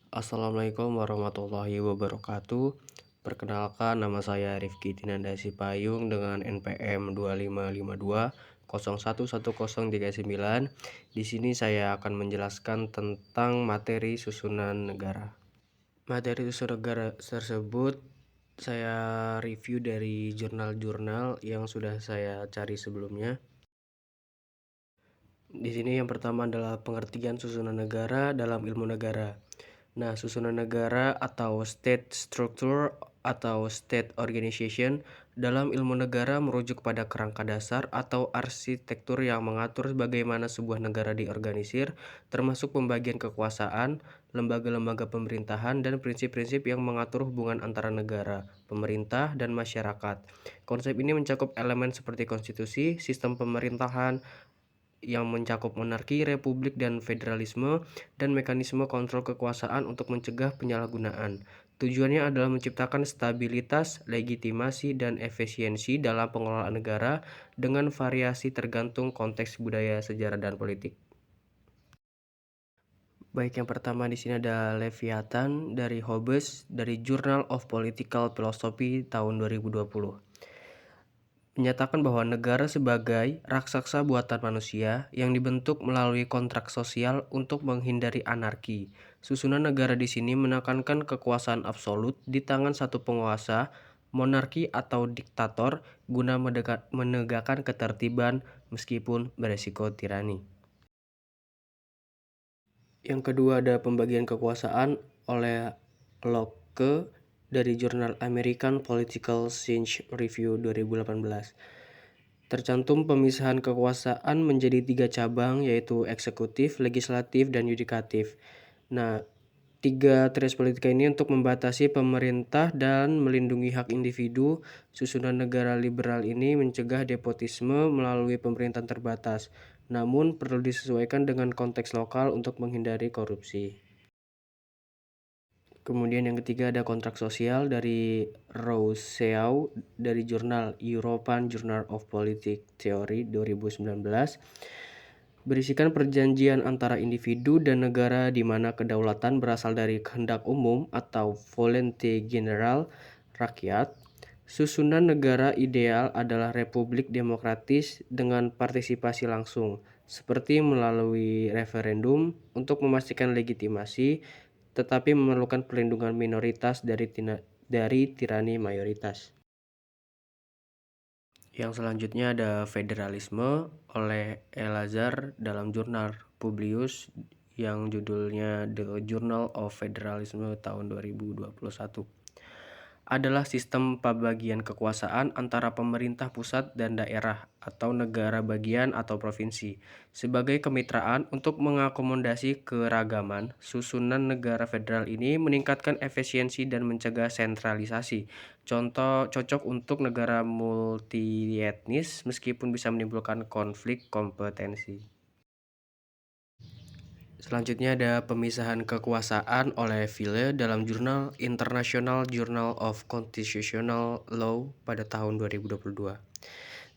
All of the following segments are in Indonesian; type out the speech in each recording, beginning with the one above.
Assalamualaikum warahmatullahi wabarakatuh. Perkenalkan, nama saya Rifki Dinandasi Payung dengan NPM 2552011039. Di sini saya akan menjelaskan tentang materi susunan negara. Materi susunan negara tersebut saya review dari jurnal-jurnal yang sudah saya cari sebelumnya. Di sini yang pertama adalah pengertian susunan negara dalam ilmu negara. Nah, susunan negara atau state structure atau state organization dalam ilmu negara merujuk pada kerangka dasar atau arsitektur yang mengatur bagaimana sebuah negara diorganisir, termasuk pembagian kekuasaan, lembaga-lembaga pemerintahan, dan prinsip-prinsip yang mengatur hubungan antara negara, pemerintah, dan masyarakat. Konsep ini mencakup elemen seperti konstitusi, sistem pemerintahan, yang mencakup monarki, republik, dan federalisme, dan mekanisme kontrol kekuasaan untuk mencegah penyalahgunaan. Tujuannya adalah menciptakan stabilitas, legitimasi, dan efisiensi dalam pengelolaan negara dengan variasi tergantung konteks budaya, sejarah, dan politik. Baik, yang pertama di sini ada Leviathan dari Hobbes dari Journal of Political Philosophy tahun 2020. Menyatakan bahwa negara sebagai raksasa buatan manusia yang dibentuk melalui kontrak sosial untuk menghindari anarki. Susunan negara di sini menekankan kekuasaan absolut di tangan satu penguasa, monarki atau diktator, guna menegakkan ketertiban meskipun beresiko tirani. Yang kedua ada pembagian kekuasaan oleh Locke dari jurnal American Political Science Review 2018. Tercantum pemisahan kekuasaan menjadi 3 cabang, yaitu eksekutif, legislatif, dan yudikatif. Nah, 3 teras politika ini untuk membatasi pemerintah dan melindungi hak individu. Susunan negara liberal ini mencegah nepotisme melalui pemerintahan terbatas, namun perlu disesuaikan dengan konteks lokal untuk menghindari korupsi. Kemudian yang ketiga ada kontrak sosial dari Rousseau dari jurnal European Journal of Political Theory 2019. Berisikan perjanjian antara individu dan negara di mana kedaulatan berasal dari kehendak umum atau volonté générale rakyat. Susunan negara ideal adalah republik demokratis dengan partisipasi langsung, seperti melalui referendum untuk memastikan legitimasi, tetapi memerlukan perlindungan minoritas dari tirani mayoritas. Yang selanjutnya ada federalisme oleh Elazar dalam jurnal Publius yang judulnya The Journal of Federalism tahun 2021. Adalah sistem pembagian kekuasaan antara pemerintah pusat dan daerah atau negara bagian atau provinsi. Sebagai kemitraan untuk mengakomodasi keragaman, susunan negara federal ini meningkatkan efisiensi dan mencegah sentralisasi. Contoh cocok untuk negara multietnis meskipun bisa menimbulkan konflik kompetensi. Selanjutnya ada pemisahan kekuasaan oleh Ville dalam jurnal International Journal of Constitutional Law pada tahun 2022.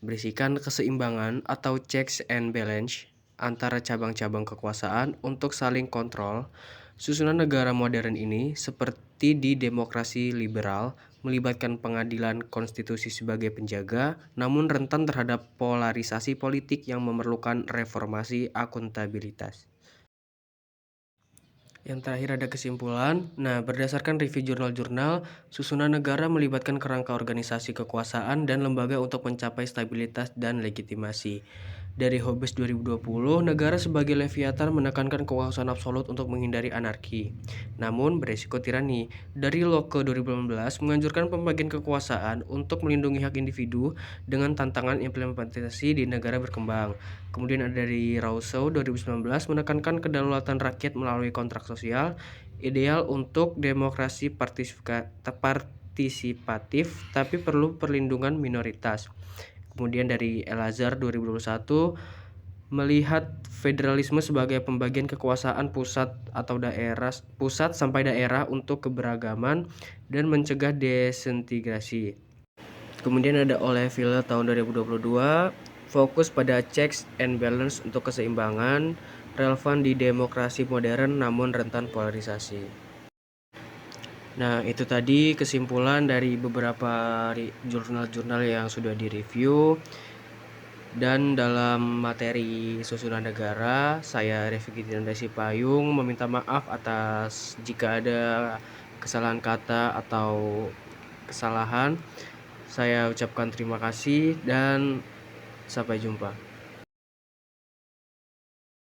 Berisikan keseimbangan atau checks and balance antara cabang-cabang kekuasaan untuk saling kontrol. Susunan negara modern ini, seperti di demokrasi liberal, melibatkan pengadilan konstitusi sebagai penjaga, namun rentan terhadap polarisasi politik yang memerlukan reformasi akuntabilitas. Yang terakhir ada kesimpulan. Nah, berdasarkan review jurnal-jurnal, susunan negara melibatkan kerangka organisasi kekuasaan dan lembaga untuk mencapai stabilitas dan legitimasi. Dari Hobbes 2020, negara sebagai Leviathan menekankan kekuasaan absolut untuk menghindari anarki, namun beresiko tirani. Dari Locke 2018 menganjurkan pembagian kekuasaan untuk melindungi hak individu dengan tantangan implementasi di negara berkembang. Kemudian ada dari Rousseau 2019 menekankan kedaulatan rakyat melalui kontrak sosial, ideal untuk demokrasi partisipatif tapi perlu perlindungan minoritas. Kemudian dari Elazar 2021 melihat federalisme sebagai pembagian kekuasaan pusat sampai daerah untuk keberagaman dan mencegah desintegrasi. Kemudian ada oleh Ville tahun 2022 fokus pada checks and balance untuk keseimbangan, relevan di demokrasi modern namun rentan polarisasi. Nah, itu tadi kesimpulan dari beberapa jurnal-jurnal yang sudah direview. Dan dalam materi susunan negara, saya Rifki Dinanda Sipayung meminta maaf atas jika ada kesalahan kata atau kesalahan. Saya ucapkan terima kasih dan sampai jumpa.